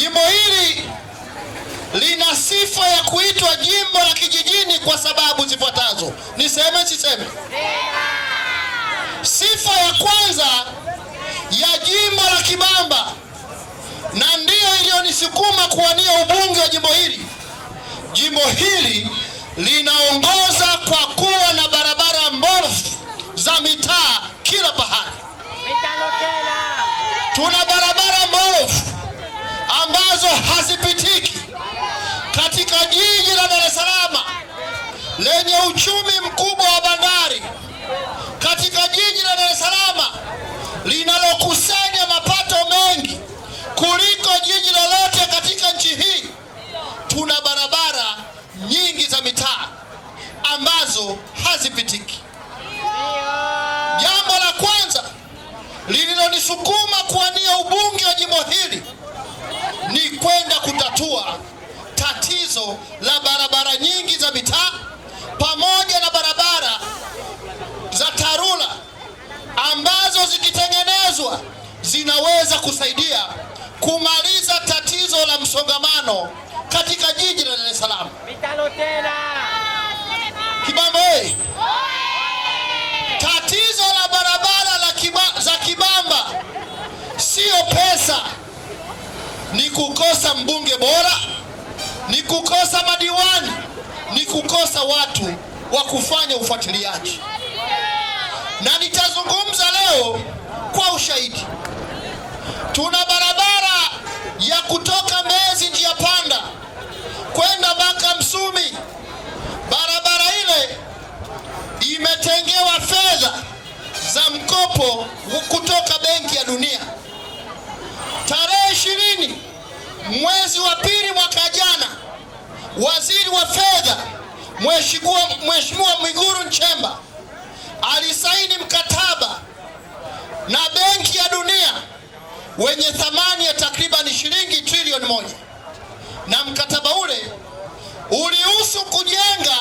Jimbo hili lina sifa ya kuitwa jimbo la kijijini kwa sababu zifuatazo. Niseme siseme? Sifa ya kwanza ya jimbo la Kibamba, na ndiyo iliyonisukuma kuwania ubunge wa jimbo hili. Jimbo hili linaongoza kwa kuwa na barabara mbovu za mitaa kila pahali. Tuna barabara mbovu ambazo hazipitiki katika jiji la Dar es Salaam lenye uchumi mkubwa wa bandari, katika jiji la Dar es Salaam linalokusanya mapato mengi kuliko jiji lolote katika nchi hii. Tuna barabara nyingi za mitaa ambazo hazipitiki. Jambo la kwanza lililonisukuma kuwania ubunge wa jimbo hili ni kwenda kutatua tatizo la barabara nyingi za mitaa pamoja na barabara za TARURA ambazo zikitengenezwa zinaweza kusaidia kumaliza tatizo la msongamano katika jiji la Dar es Salaam. Kibamba hey! Tatizo la barabara za Kibamba sio pesa, ni kukosa mbunge bora, ni kukosa madiwani, ni kukosa watu wa kufanya ufuatiliaji. Na nitazungumza leo kwa ushahidi. Tuna barabara ya kutoka Mbezi njia panda kwenda mpaka Msumi. Barabara ile imetengewa fedha za mkopo kutoka Benki ya Dunia. Tarehe 20 mwezi wa pili mwaka jana, waziri wa fedha Mheshimiwa Mwigulu Nchemba alisaini mkataba na Benki ya Dunia wenye thamani ya takriban shilingi trilioni 1, na mkataba ule ulihusu kujenga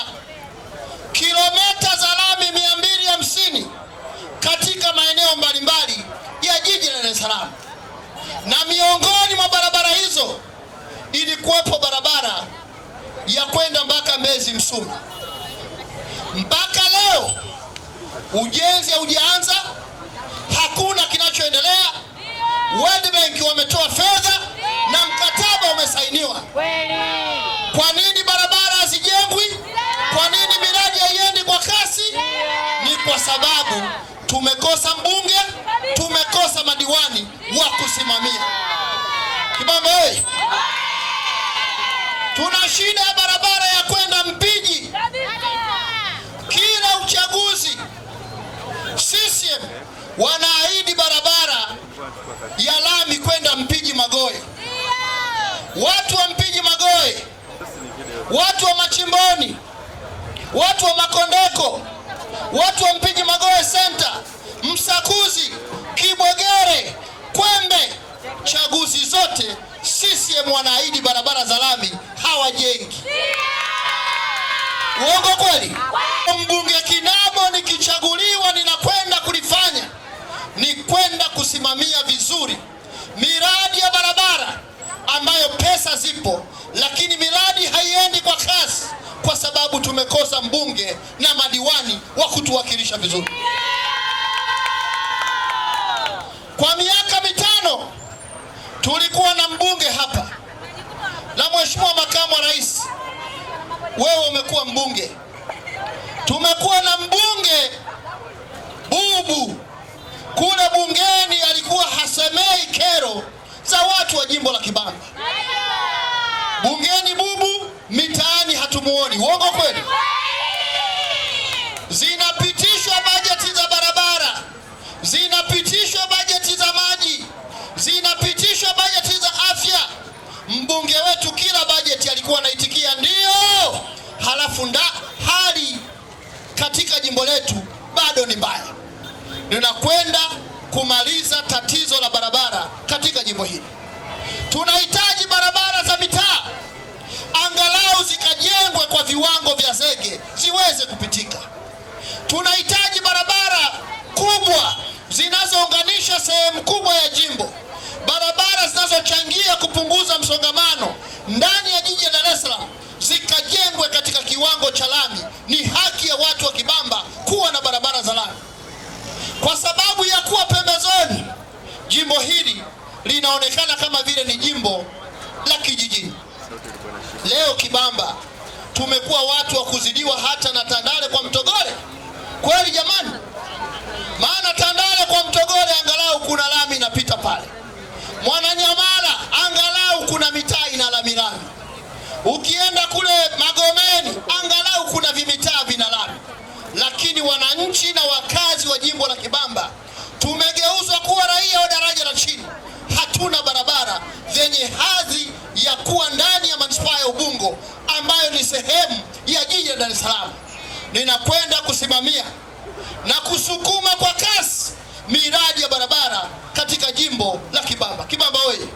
kilomita za lami 250 katika maeneo mbalimbali ya jiji la Dar es Salaam. Na miongoni mwa barabara hizo ilikuwepo barabara ya kwenda mpaka Mbezi Msumi. Mpaka leo ujenzi haujaanza, hakuna kinachoendelea. World Bank wametoa fedha na mkataba umesainiwa. Kwa nini barabara hazijengwi? Kwa nini miradi haiendi kwa kasi? Ni kwa sababu tumekosa mbunge, tumekosa madiwani wa kusimamia. Kibamba hey! Tuna shida ya barabara ya kwenda Mpiji. Kila uchaguzi CCM wanaahidi barabara ya lami kwenda Mpiji Magoe. Watu wa Mpiji Magoe, watu wa Machimboni, watu wa Makondeko, watu wa Mpiji Magoe Center, Msakuzi, Kibwegere, Kwembe, chaguzi zote CCM wanaahidi barabara za lami, hawajengi. Uongo kweli? Mbunge Kinabo nikichaguliwa, ninakwenda kulifanya ni kwenda kusimamia vizuri miradi ya barabara ambayo pesa zipo, lakini miradi haiendi kwa kasi kwa sababu tumekosa mbunge na madiwani wa kutuwakilisha vizuri. Kwa miaka 5 tulikuwa na mbunge hapa, na Mheshimiwa Makamu wa Rais, wewe umekuwa mbunge. Tumekuwa na mbunge Bubu kule bungeni, alikuwa hasemei kero za watu wa jimbo la Kibamba. Bungeni Bubu, mitaani hatumuoni. Uongo kweli? Zinapitishwa bajeti za barabara, zinapitishwa bajeti za maji, zinapitishwa bajeti za afya. Mbunge wetu kila bajeti alikuwa anaitikia ndio, halafu hali katika jimbo letu bado ni mbaya. Tunakwenda kumaliza tatizo la barabara katika jimbo hili. Tunahitaji barabara za mitaa angalau zikajengwe kwa viwango vya zege ziweze kupitika. Tunahitaji barabara kubwa zinazounganisha sehemu kubwa ya jimbo, barabara zinazochangia kupunguza msongamano ndani ya jiji la Dar es Salaam zikajengwe katika kiwango cha lami. Ni haki ya watu wa Kibamba kuwa na barabara za lami. Kwa sababu ya kuwa pembezoni, jimbo hili linaonekana kama vile ni jimbo la kijijini. Leo Kibamba tumekuwa watu wa kuzidiwa hata na Tandale kwa Mtogole. Kweli jamani? Maana Tandale kwa Mtogole angalau kuna lami inapita pale. Mwananyamala angalau kuna mitaa ina lami. Ukienda kule Magomeni angalau kuna vimitaa vina lami. Lakini wananchi na wakazi wa jimbo la Kibamba tumegeuzwa kuwa raia wa daraja la chini. Hatuna barabara zenye hadhi ya kuwa ndani ya manispaa ya Ubungo ambayo ni sehemu ya jiji la Dar es Salaam. Ninakwenda kusimamia na kusukuma kwa kasi miradi ya barabara katika jimbo la Kibamba. Kibamba oye!